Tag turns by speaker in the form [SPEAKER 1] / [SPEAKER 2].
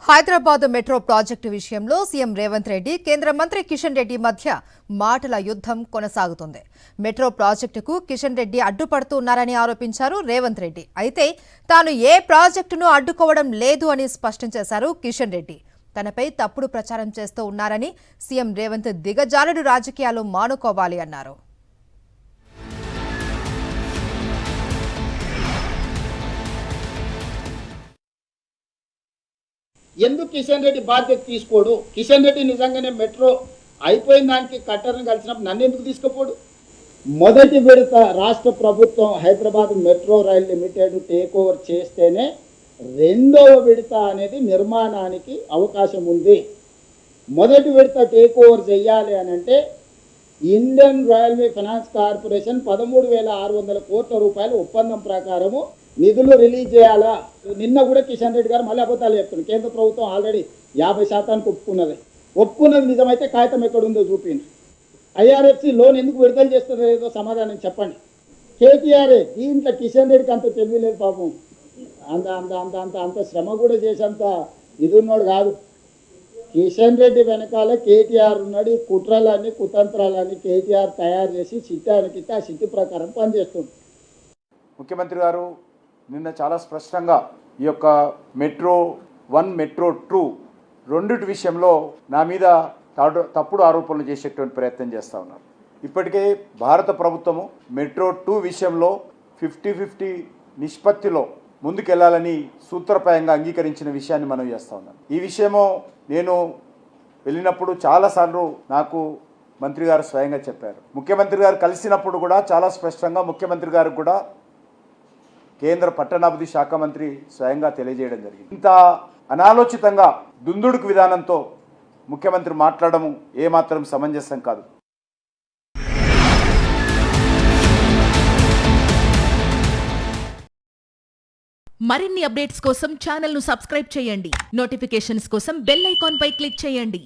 [SPEAKER 1] Hyderabad metro project విషయంలో CM Revanth Reddy కేంద్ర మంత్రి కిషన్ రెడ్డి మధ్య మాటల యుద్ధం కొనసాగుతుంది. మెట్రో ప్రాజెక్టుకు కిషన్ రెడ్డి అడ్డుపడుతున్నారని ఆరోపించారు రేవంత్ రెడ్డి. అయితే తాను ఏ ప్రాజెక్టును అడ్డుకోవడం లేదు అని స్పష్టం చేశారు కిషన్ రెడ్డి. తనపై తప్పుడు ప్రచారం చేస్తూ ఉన్నారని సీఎం రేవంత్ దిగజారుడు రాజకీయాలు మానుకోవాలి అన్నారు.
[SPEAKER 2] ఎందుకు కిషన్ రెడ్డి బాధ్యత తీసుకోడు? కిషన్ రెడ్డి నిజంగానే మెట్రో అయిపోయిన దానికి కట్టర్ని కలిసినప్పుడు నన్ను ఎందుకు తీసుకుపోడు? మొదటి విడత రాష్ట్ర ప్రభుత్వం Hyderabad metro rail limited take over చేస్తేనే రెండవ విడత అనేది నిర్మాణానికి అవకాశం ఉంది. మొదటి విడత టేక్ ఓవర్ చేయాలి అని అంటే ఇండియన్ రైల్వే ఫైనాన్స్ కార్పొరేషన్ 13,600 కోట్ల రూపాయల ఒప్పందం ప్రకారము నిధులు రిలీజ్ చేయాలా. నిన్న కూడా కిషన్ రెడ్డి గారు మళ్ళీ అబద్ధాలు చెప్తున్నారు. కేంద్ర ప్రభుత్వం ఆల్రెడీ 50% ఒప్పుకున్నది నిజమైతే కాగితం ఎక్కడుందో చూపింది. ఐఆర్ఎఫ్సి లోన్ ఎందుకు విడుదల చేస్తుందో ఏదో సమాధానం చెప్పండి. కేటీఆర్ఏ దీంట్లో కిషన్ రెడ్డికి అంత తెలియలేదు పాపం. అంత అంత అంత అంత అంత శ్రమ కూడా చేసేంత ఇది ఉన్నాడు కాదు. కిషన్ రెడ్డి వెనకాల కేటీఆర్ ఉన్నాడు. ఈ కుట్రలన్నీ కుతంత్రాలన్నీ కేటీఆర్ తయారు చేసి చిట్టానికి ఆ చిట్టి ప్రకారం పనిచేస్తుంది.
[SPEAKER 3] ముఖ్యమంత్రి గారు నిన్న చాలా స్పష్టంగా ఈ యొక్క మెట్రో 1 మెట్రో 2 రెండిటి విషయంలో నా మీద తప్పుడు ఆరోపణలు చేసేటువంటి ప్రయత్నం చేస్తూ ఉన్నారు. ఇప్పటికే భారత ప్రభుత్వము మెట్రో 2 విషయంలో 50-50 నిష్పత్తిలో ముందుకెళ్లాలని సూత్రప్రాయంగా అంగీకరించిన విషయాన్ని మనం చేస్తూ ఉన్నాం. ఈ విషయము నేను వెళ్ళినప్పుడు చాలాసార్లు నాకు మంత్రి గారు స్వయంగా చెప్పారు. ముఖ్యమంత్రి గారు కలిసినప్పుడు కూడా చాలా స్పష్టంగా ముఖ్యమంత్రి గారికి కూడా కేంద్ర పట్టణాభివృద్ధి శాఖ మంత్రి స్వయంగా తెలియజేయడం జరిగింది. ఇంత అనాలోచితంగా దుందుడుకు విధానంతో ముఖ్యమంత్రి మాట్లాడము ఏమాత్రం సమంజసం కాదు.
[SPEAKER 4] మరిన్ని అప్డేట్స్ కోసం ఛానల్ను సబ్స్క్రైబ్ చేయండి. నోటిఫికేషన్స్ కోసం బెల్ ఐకాన్ పై క్లిక్ చేయండి.